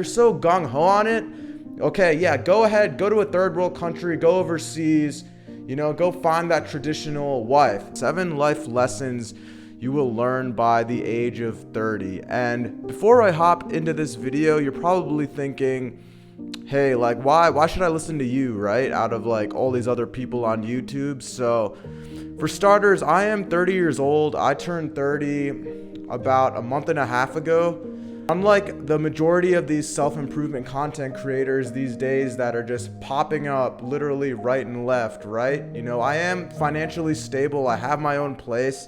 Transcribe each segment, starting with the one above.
You're so gung-ho on it. Okay, yeah, go ahead, go to a third world country, go overseas, go find that traditional wife. 7 life lessons you will learn by the age of 30. And before I hop into this video, you're probably thinking, hey, like, why should I listen to you, right? Out of like all these other people on YouTube. So for starters, I am 30 years old. I turned 30 about a month and a half ago. Unlike the majority of these self-improvement content creators these days that are just popping up literally right and left, right? I am financially stable. I have my own place.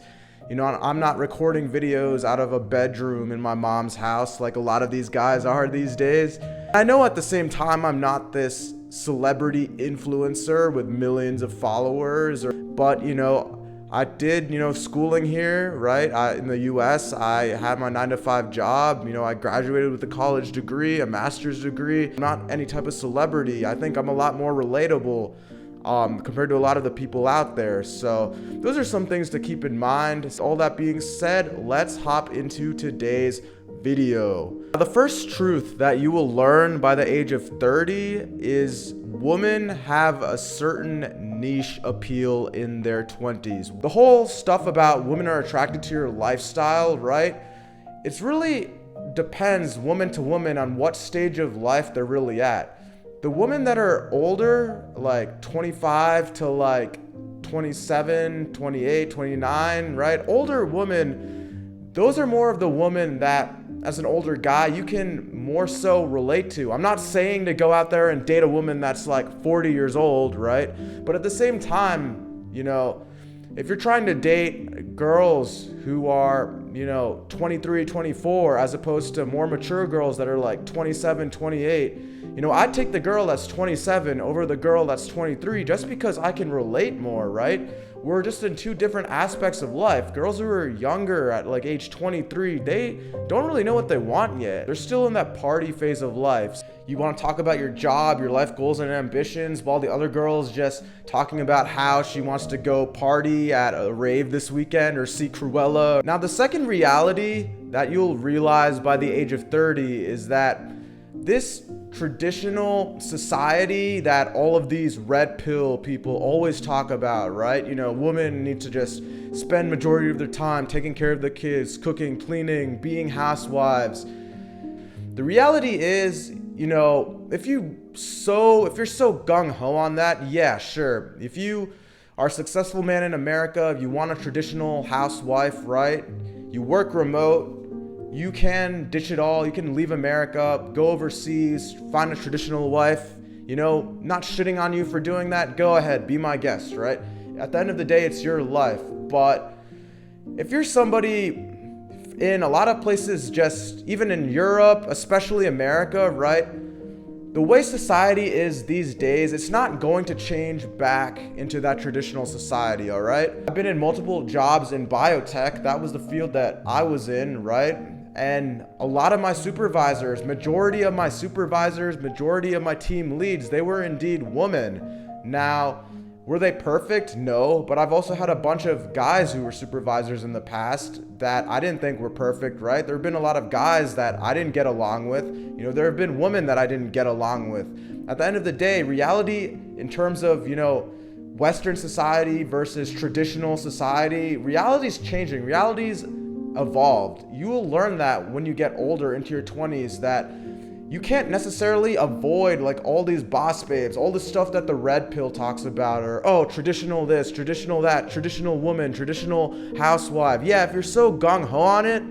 I'm not recording videos out of a bedroom in my mom's house like a lot of these guys are these days. I know at the same time I'm not this celebrity influencer with millions of followers, but I did, schooling here, right? In the US, I had my 9-to-5 job. I graduated with a college degree, a master's degree. I'm not any type of celebrity. I think I'm a lot more relatable compared to a lot of the people out there. So those are some things to keep in mind. All that being said, let's hop into today's video. The first truth that you will learn by the age of 30 is women have a certain niche appeal in their 20s. The whole stuff about women are attracted to your lifestyle, right? It's really depends woman to woman on what stage of life they're really at. The women that are older, like 25 to like 27, 28, 29, right? Older women, those are more of the women that as an older guy, you can more so relate to. I'm not saying to go out there and date a woman that's like 40 years old, right? But at the same time, if you're trying to date girls who are, 23, 24, as opposed to more mature girls that are like 27, 28, I'd take the girl that's 27 over the girl that's 23 just because I can relate more, right? We're just in two different aspects of life. Girls who are younger at like age 23, they don't really know what they want yet. They're still in that party phase of life. You want to talk about your job, your life goals and ambitions, while the other girl's just talking about how she wants to go party at a rave this weekend or see Cruella. Now, the second reality that you'll realize by the age of 30 is that this traditional society that all of these red pill people always talk about, right? Women need to just spend majority of their time taking care of the kids, cooking, cleaning, being housewives. The reality is, if you're so gung-ho on that, yeah, sure. If you are a successful man in America, if you want a traditional housewife, right? You work remote, you can ditch it all. You can leave America, go overseas, find a traditional wife. Not shitting on you for doing that. Go ahead, be my guest, right? At the end of the day, it's your life. But if you're somebody in a lot of places, just even in Europe, especially America, right? The way society is these days, it's not going to change back into that traditional society, all right? I've been in multiple jobs in biotech. That was the field that I was in, right? And a lot of my supervisors, majority of my team leads, they were indeed women. Now, were they perfect? No, but I've also had a bunch of guys who were supervisors in the past that I didn't think were perfect, right? There have been a lot of guys that I didn't get along with. There have been women that I didn't get along with. At the end of the day, reality in terms of, Western society versus traditional society, reality's changing. Reality's evolved. You will learn that when you get older into your 20s that you can't necessarily avoid like all these boss babes, all the stuff that the red pill talks about, or traditional this, traditional that, traditional woman, traditional housewife. Yeah, if you're so gung-ho on it,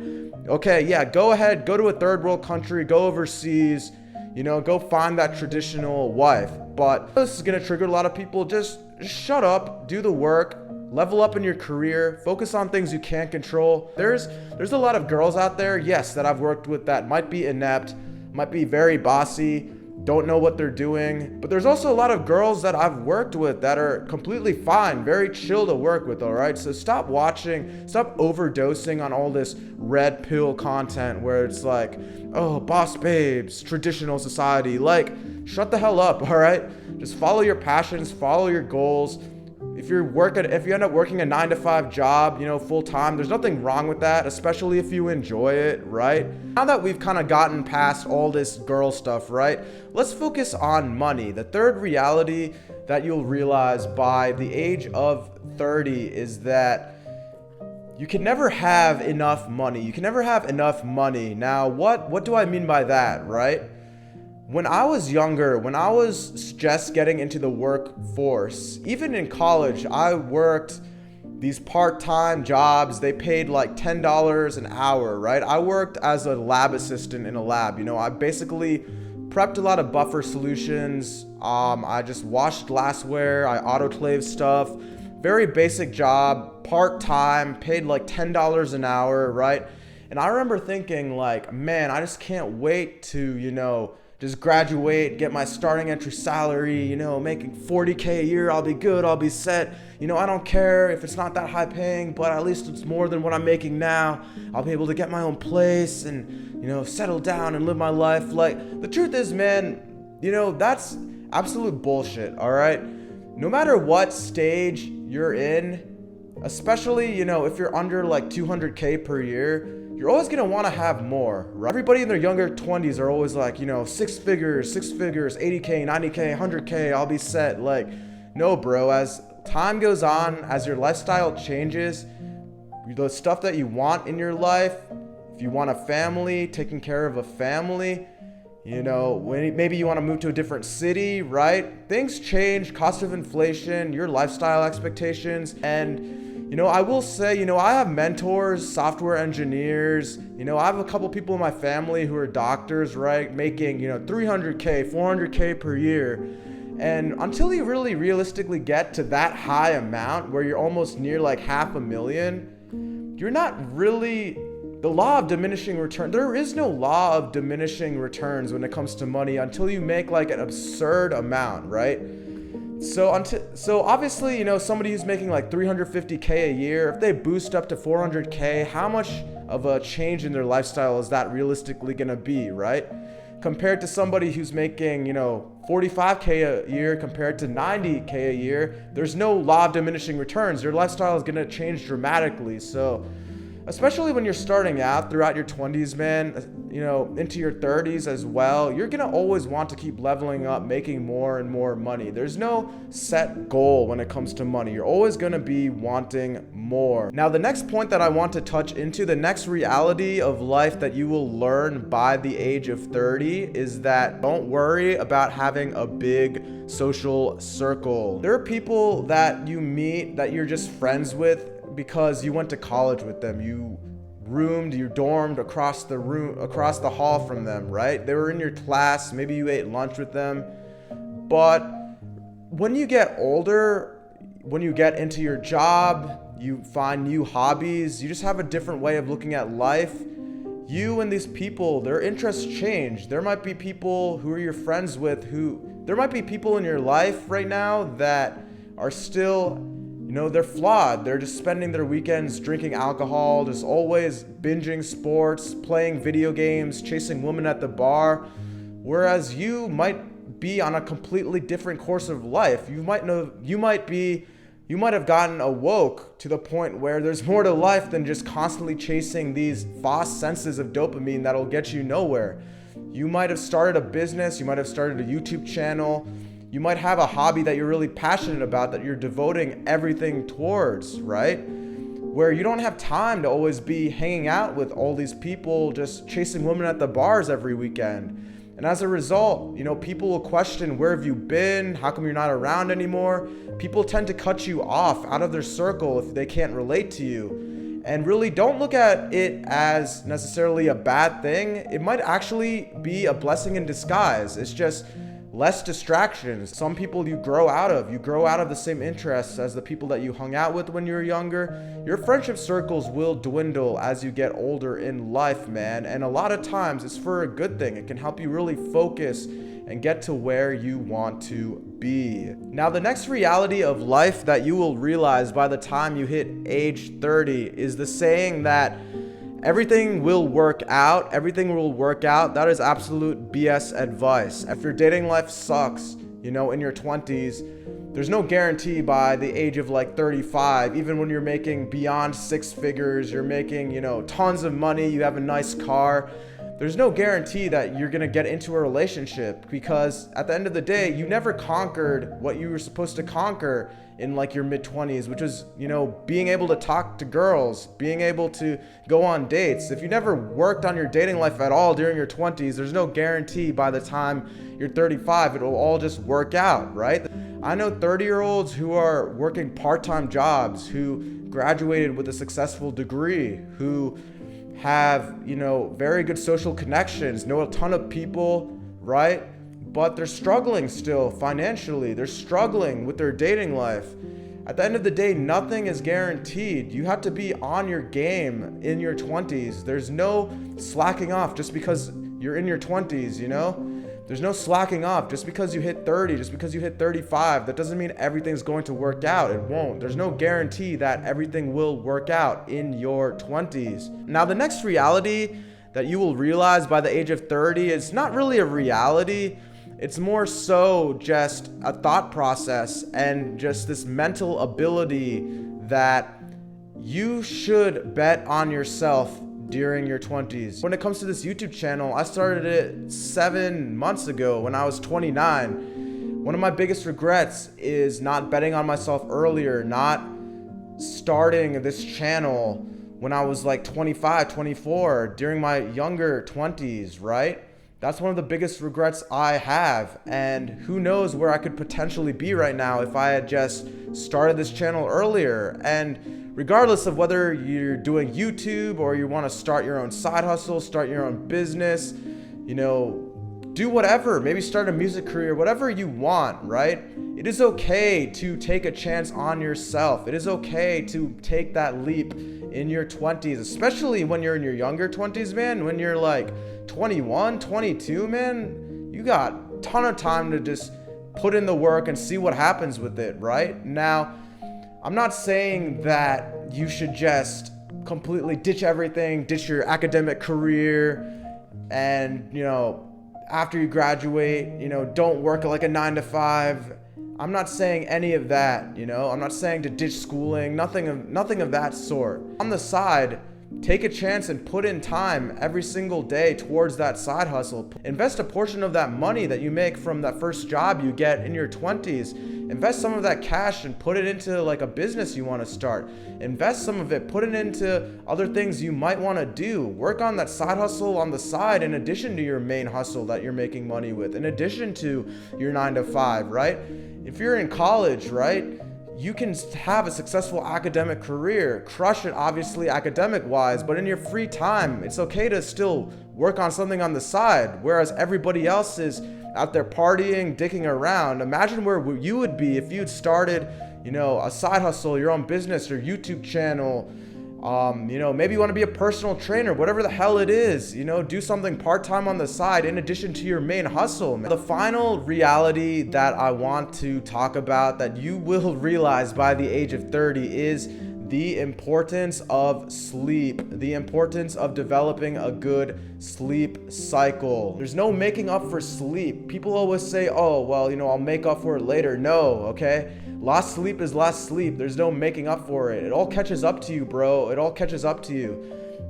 okay, yeah, go ahead, go to a third world country, go overseas, go find that traditional wife. But this is gonna trigger a lot of people. Just shut up, do the work, level up in your career, focus on things you can't control. There's a lot of girls out there, yes, that I've worked with that might be inept, might be very bossy, don't know what they're doing. But there's also a lot of girls that I've worked with that are completely fine, very chill to work with, all right? So stop overdosing on all this red pill content where it's like, oh, boss babes, traditional society. Like, shut the hell up, all right? Just follow your passions, follow your goals. if you end up working a 9 to 5 job, full time, there's nothing wrong with that, especially if you enjoy it, right? Now that we've kind of gotten past all this girl stuff, right? Let's focus on money. The third reality that you'll realize by the age of 30 is that you can never have enough money. You can never have enough money. Now, what do I mean by that, right? When I was younger, when I was just getting into the workforce, even in college, I worked these part-time jobs. They paid like $10 an hour, right? I worked as a lab assistant in a lab. I basically prepped a lot of buffer solutions. I just washed glassware. I autoclaved stuff. Very basic job, part-time, paid like $10 an hour, right? And I remember thinking like, man, I just can't wait to, just graduate, get my starting entry salary, making $40K a year, I'll be good, I'll be set. I don't care if it's not that high paying, but at least it's more than what I'm making now. I'll be able to get my own place and, settle down and live my life. Like, the truth is, man, that's absolute bullshit, all right? No matter what stage you're in, especially, if you're under like 200K per year, you're always going to want to have more, right? Everybody in their younger 20s are always like, six figures, 80K, 90K, 100K, I'll be set. Like, no, bro, as time goes on, as your lifestyle changes, the stuff that you want in your life, if you want a family, taking care of a family, when maybe you want to move to a different city, right? Things change, cost of inflation, your lifestyle expectations, and I will say, I have mentors, software engineers, I have a couple people in my family who are doctors, right? Making, 300K, 400K per year. And until you really realistically get to that high amount where you're almost near like $500,000, you're not really, the law of diminishing return, there is no law of diminishing returns when it comes to money until you make like an absurd amount, right? So obviously, somebody who's making like 350K a year, if they boost up to 400K, how much of a change in their lifestyle is that realistically going to be, right? Compared to somebody who's making, 45K a year compared to 90K a year, there's no law of diminishing returns. Your lifestyle is going to change dramatically. So especially when you're starting out throughout your 20s, man, into your 30s as well, you're going to always want to keep leveling up, making more and more money. There's no set goal when it comes to money. You're always going to be wanting more. Now, the next point that I want to touch into, the next reality of life that you will learn by the age of 30 is that don't worry about having a big social circle. There are people that you meet that you're just friends with because you went to college with them, you dormed across the hall from them, right? They were in your class, maybe you ate lunch with them. But when you get older, when you get into your job, you find new hobbies, you just have a different way of looking at life. You and these people, their interests change. There might be people who are your friends with there might be people in your life right now that are still, they're flawed. They're just spending their weekends drinking alcohol, just always binging sports, playing video games, chasing women at the bar. Whereas you might be on a completely different course of life. You might have gotten awoke to the point where there's more to life than just constantly chasing these false senses of dopamine that'll get you nowhere. You might have started a business, you might have started a YouTube channel. You might have a hobby that you're really passionate about that you're devoting everything towards, right? Where you don't have time to always be hanging out with all these people just chasing women at the bars every weekend. And as a result, people will question, where have you been? How come you're not around anymore? People tend to cut you off out of their circle if they can't relate to you. And really don't look at it as necessarily a bad thing. It might actually be a blessing in disguise. It's just less distractions. Some people you grow out of the same interests as the people that you hung out with when you were younger. Your friendship circles will dwindle as you get older in life, man. And a lot of times it's for a good thing. It can help you really focus and get to where you want to be. Now, the next reality of life that you will realize by the time you hit age 30 is the saying that everything will work out. Everything will work out. That is absolute BS advice. If your dating life sucks, in your 20s, there's no guarantee by the age of like 35, even when you're making beyond 6 figures, you're making, tons of money, you have a nice car. There's no guarantee that you're going to get into a relationship, because at the end of the day, you never conquered what you were supposed to conquer in like your mid-20s, which was, being able to talk to girls, being able to go on dates. If you never worked on your dating life at all during your 20s, there's no guarantee by the time you're 35, it'll all just work out, right? I know 30-year-olds who are working part-time jobs, who graduated with a successful degree, who have, very good social connections, know a ton of people, right? But they're struggling still financially. They're struggling with their dating life. At the end of the day, nothing is guaranteed. You have to be on your game in your 20s. There's no slacking off just because you're in your 20s, There's no slacking off just because you hit 30, just because you hit 35. That doesn't mean everything's going to work out. It won't. There's no guarantee that everything will work out in your 20s. Now, the next reality that you will realize by the age of 30 is not really a reality. It's more so just a thought process and just this mental ability that you should bet on yourself during your 20s. When it comes to this YouTube channel, I started it 7 months ago when I was 29. One of my biggest regrets is not betting on myself earlier, not starting this channel when I was like 25, 24, during my younger 20s, right? That's one of the biggest regrets I have, and who knows where I could potentially be right now if I had just started this channel earlier. And regardless of whether you're doing YouTube or you want to start your own side hustle, start your own business, do whatever, maybe start a music career, whatever you want, right? It is okay to take a chance on yourself. It is okay to take that leap in your 20s, especially when you're in your younger 20s, man. When you're like 21, 22, man, you got a ton of time to just put in the work and see what happens with it, right? Now, I'm not saying that you should just completely ditch everything, ditch your academic career, and, after you graduate, don't work like a 9-to-5. I'm not saying any of that, I'm not saying to ditch schooling, nothing of that sort. On the side, take a chance and put in time every single day towards that side hustle. Invest a portion of that money that you make from that first job you get in your 20s. Invest some of that cash and put it into like a business you want to start. Invest some of it, put it into other things you might want to do. Work on that side hustle on the side in addition to your main hustle that you're making money with, in addition to your 9-to-5, right? If you're in college, right, you can have a successful academic career, crush it obviously academic wise, but in your free time, it's okay to still work on something on the side, whereas everybody else is out there partying, dicking around. Imagine where you would be if you'd started, a side hustle, your own business, your YouTube channel. Maybe you want to be a personal trainer, whatever the hell it is, do something part-time on the side in addition to your main hustle. The final reality that I want to talk about that you will realize by the age of 30 is the importance of sleep, the importance of developing a good sleep cycle. There's no making up for sleep. People always say, oh, well, I'll make up for it later. No, okay? Lost sleep is lost sleep. There's no making up for it. It all catches up to you, bro. It all catches up to you.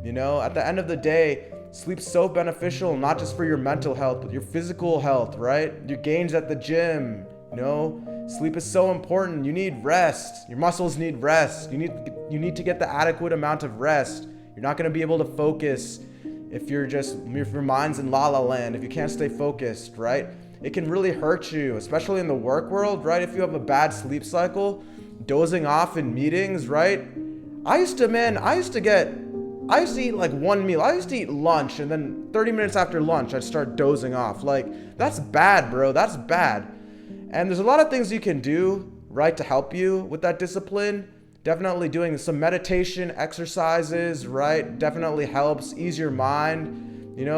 At the end of the day, sleep's so beneficial, not just for your mental health, but your physical health, right? Your gains at the gym, Sleep is so important. You need rest. Your muscles need rest. You need to get the adequate amount of rest. You're not going to be able to focus if your mind's in la la land, if you can't stay focused, right? It can really hurt you, especially in the work world, right? If you have a bad sleep cycle, dozing off in meetings, right? I used to eat like one meal. I used to eat lunch, and then 30 minutes after lunch, I'd start dozing off. Like, that's bad, bro. That's bad. And there's a lot of things you can do, right, to help you with that discipline. Definitely doing some meditation exercises, right? Definitely helps ease your mind.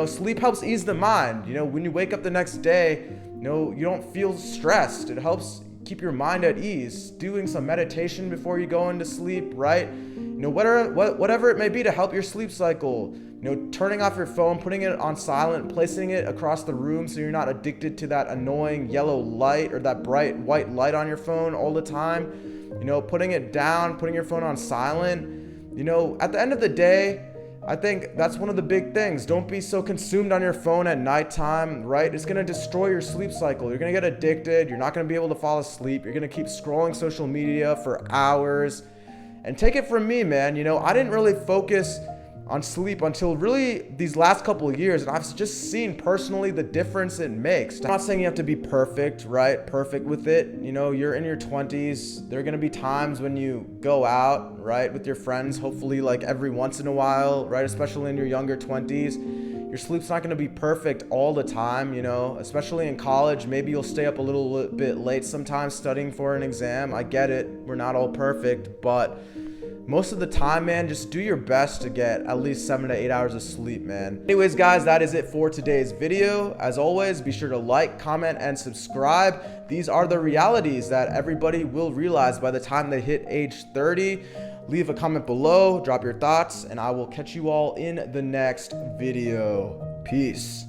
Sleep helps ease the mind. When you wake up the next day, you don't feel stressed. It helps keep your mind at ease, doing some meditation before you go into sleep, right? Whatever it may be to help your sleep cycle. Turning off your phone, putting it on silent, placing it across the room so you're not addicted to that annoying yellow light or that bright white light on your phone all the time. Putting it down, putting your phone on silent. At the end of the day, I think that's one of the big things. Don't be so consumed on your phone at nighttime, right? It's going to destroy your sleep cycle. You're going to get addicted. You're not going to be able to fall asleep. You're going to keep scrolling social media for hours. And take it from me, man. I didn't really focus on sleep until really these last couple of years, and I've just seen personally the difference it makes. I'm not saying you have to be perfect, right? Perfect with it. You're in your 20s. There are going to be times when you go out, right, with your friends, hopefully like every once in a while, right? Especially in your younger 20s. Your sleep's not going to be perfect all the time, especially in college. Maybe you'll stay up a little bit late sometimes studying for an exam. I get it. We're not all perfect, but most of the time, man, just do your best to get at least 7 to 8 hours of sleep, man. Anyways, guys, that is it for today's video. As always, be sure to like, comment, and subscribe. These are the realities that everybody will realize by the time they hit age 30. Leave a comment below, drop your thoughts, and I will catch you all in the next video. Peace.